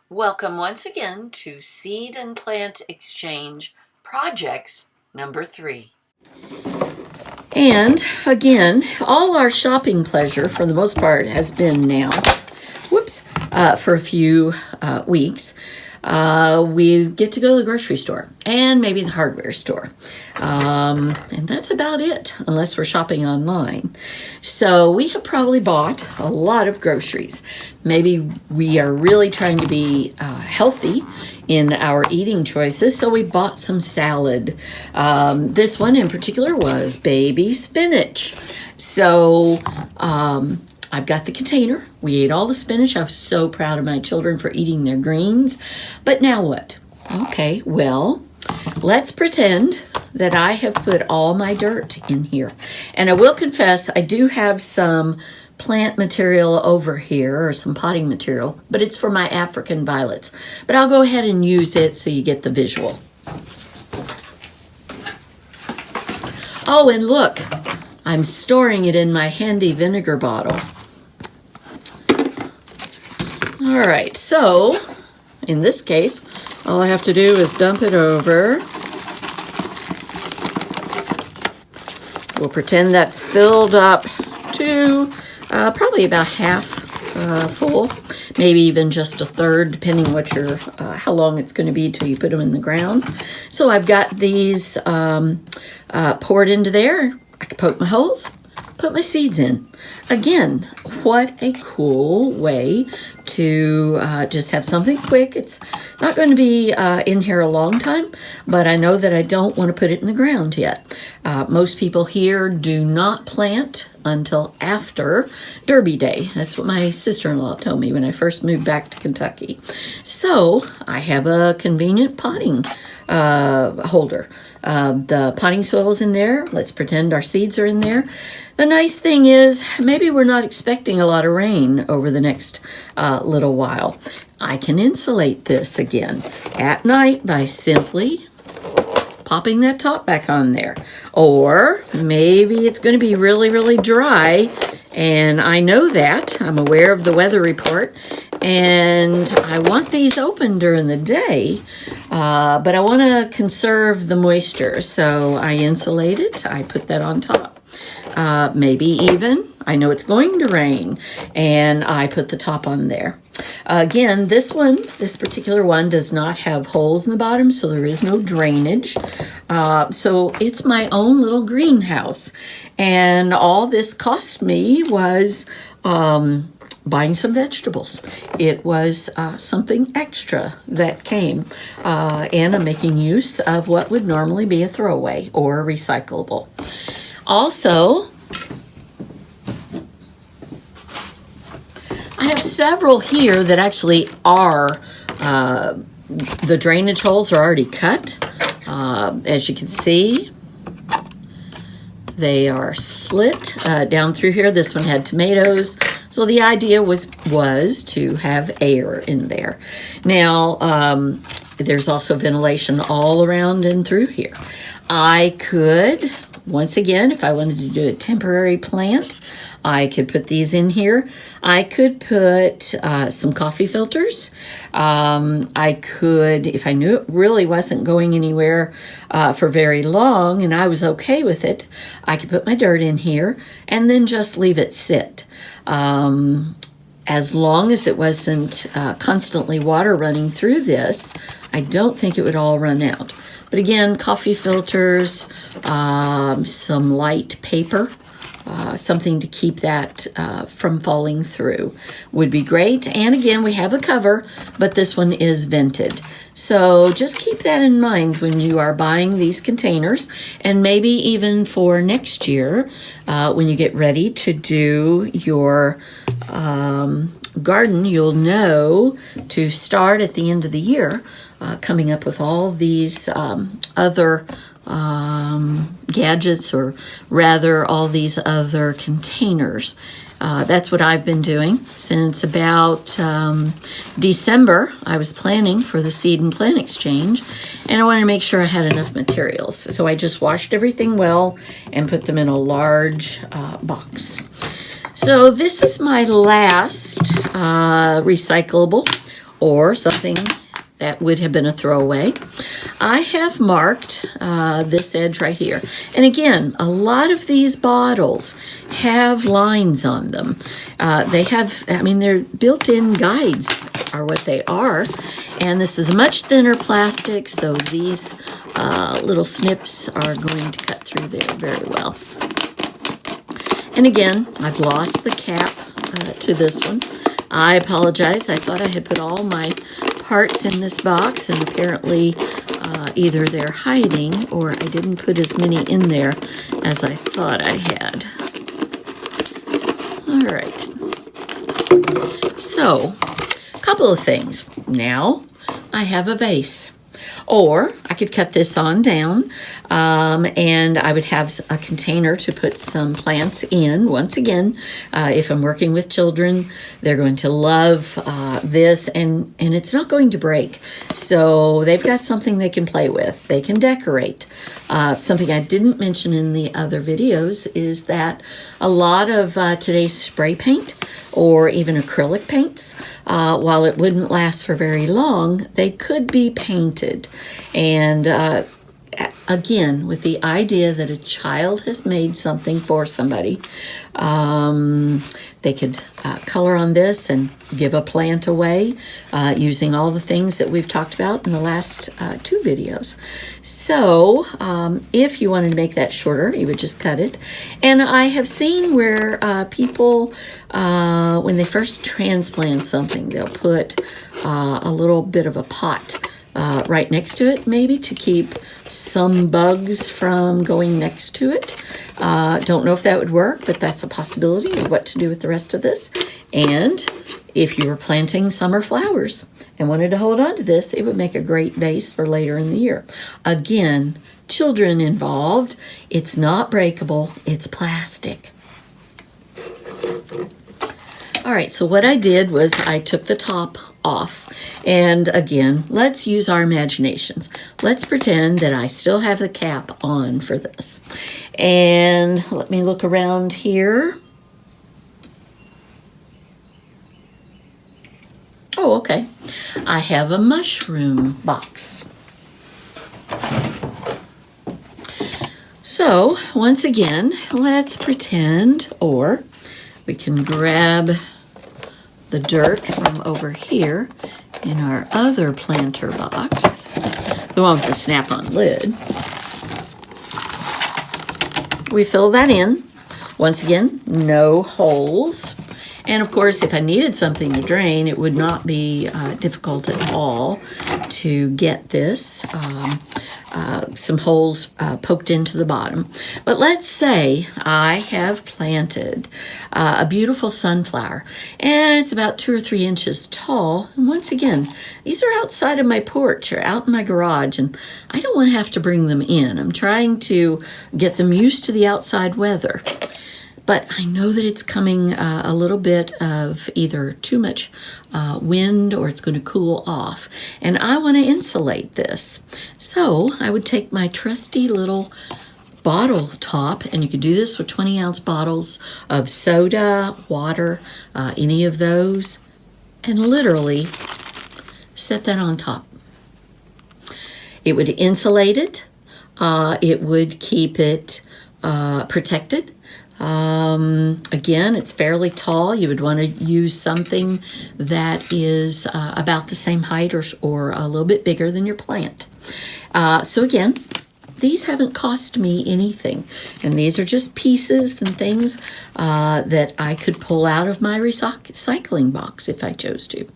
Welcome once again to Seed and Plant Exchange Projects number 3. And again, all our shopping pleasure for the most part has been now, for a few weeks. We get to go to the grocery store and maybe the hardware store. And that's about it, unless we're shopping online. So we have probably bought a lot of groceries. Maybe we are really trying to be healthy in our eating choices, so we bought some salad. This one in particular was baby spinach. So I've got the container. We ate all the spinach. I was so proud of my children for eating their greens. But now what? Okay, well, let's pretend that I have put all my dirt in here. And I will confess, I do have some plant material over here, or some potting material, but it's for my African violets. But I'll go ahead and use it so you get the visual. Oh, and look, I'm storing it in my handy vinegar bottle. All right, so in this case, all I have to do is dump it over. We'll pretend that's filled up to probably about half full, maybe even just a third, depending what your how long it's going to be till you put them in the ground. So I've got these poured into there. I can poke my holes, put my seeds in. Again, what a cool way to just have something quick. It's not going to be in here a long time, but I know that I don't want to put it in the ground yet. Most people here do not plant until after Derby Day. That's what my sister-in-law told me when I first moved back to Kentucky. So I have a convenient potting holder. The potting soil is in there. Let's pretend our seeds are in there. The nice thing is, maybe we're not expecting a lot of rain over the next little while. I can insulate this again at night by simply popping that top back on there. Or maybe it's going to be really, really dry, and I know that. I'm aware of the weather report, and I want these open during the day, but I want to conserve the moisture, so I insulate it. I put that on top. Maybe even, I know it's going to rain, and I put the top on there. Again, this particular one does not have holes in the bottom, so there is no drainage. So it's my own little greenhouse. And all this cost me was buying some vegetables. It was something extra that came, and I'm making use of what would normally be a throwaway or recyclable. Also, I have several here that actually are, the drainage holes are already cut. As you can see, they are slit down through here. This one had tomatoes. So the idea was to have air in there. Now, there's also ventilation all around and through here. I could, once again, if I wanted to do a temporary plant, I could put these in here. I could put some coffee filters. I could, if I knew it really wasn't going anywhere for very long and I was okay with it, I could put my dirt in here and then just leave it sit. As long as it wasn't constantly water running through this, I don't think it would all run out. But again, coffee filters, some light paper, something to keep that from falling through would be great. And again, we have a cover, but this one is vented. So just keep that in mind when you are buying these containers, and maybe even for next year, when you get ready to do your garden, you'll know to start at the end of the year coming up with all these other gadgets, or rather all these other containers. That's what I've been doing since about December. I was planning for the Seed and Plant Exchange, and I wanted to make sure I had enough materials. So I just washed everything well and put them in a large box. So this is my last recyclable or something that would have been a throwaway. I have marked this edge right here. And again, a lot of these bottles have lines on them. They have, I mean, they're built-in guides are what they are. And this is a much thinner plastic, so these little snips are going to cut through there very well. And again, I've lost the cap to this one. I apologize. I thought I had put all my parts in this box, and apparently either they're hiding or I didn't put as many in there as I thought I had. All right. So, a couple of things. Now, I have a vase. Or I could cut this on down and I would have a container to put some plants in. Once again, if I'm working with children, they're going to love this, and it's not going to break. So they've got something they can play with. They can decorate. Something I didn't mention in the other videos is that a lot of today's spray paint or even acrylic paints, while it wouldn't last for very long, they could be painted. And again, with the idea that a child has made something for somebody, they could color on this and give a plant away using all the things that we've talked about in the last 2 videos. So if you wanted to make that shorter, you would just cut it. And I have seen where people, when they first transplant something, they'll put a little bit of a pot right next to it, maybe to keep some bugs from going next to it. Don't know if that would work, but that's a possibility of what to do with the rest of this. And if you were planting summer flowers and wanted to hold on to this, it would make a great vase for later in the year. Again, children involved. It's not breakable. It's plastic. All right, so what I did was I took the top off. And again, let's use our imaginations. Let's pretend that I still have the cap on for this. And let me look around here. Oh, okay. I have a mushroom box. So, once again, let's pretend, or we can grab the dirt from over here in our other planter box, the one with the snap-on lid. We fill that in. Once again, no holes. And of course, if I needed something to drain, it would not be difficult at all to get this. Some holes poked into the bottom. But let's say I have planted a beautiful sunflower, and it's about 2 or 3 inches tall. And once again, these are outside of my porch or out in my garage, and I don't want to have to bring them in. I'm trying to get them used to the outside weather. But I know that it's coming a little bit of either too much wind or it's going to cool off. And I want to insulate this. So I would take my trusty little bottle top, and you could do this with 20-ounce bottles of soda, water, any of those, and literally set that on top. It would insulate it. It would keep it protected. Again, it's fairly tall. You would want to use something that is about the same height or a little bit bigger than your plant. So again, these haven't cost me anything. And these are just pieces and things that I could pull out of my recycling box if I chose to.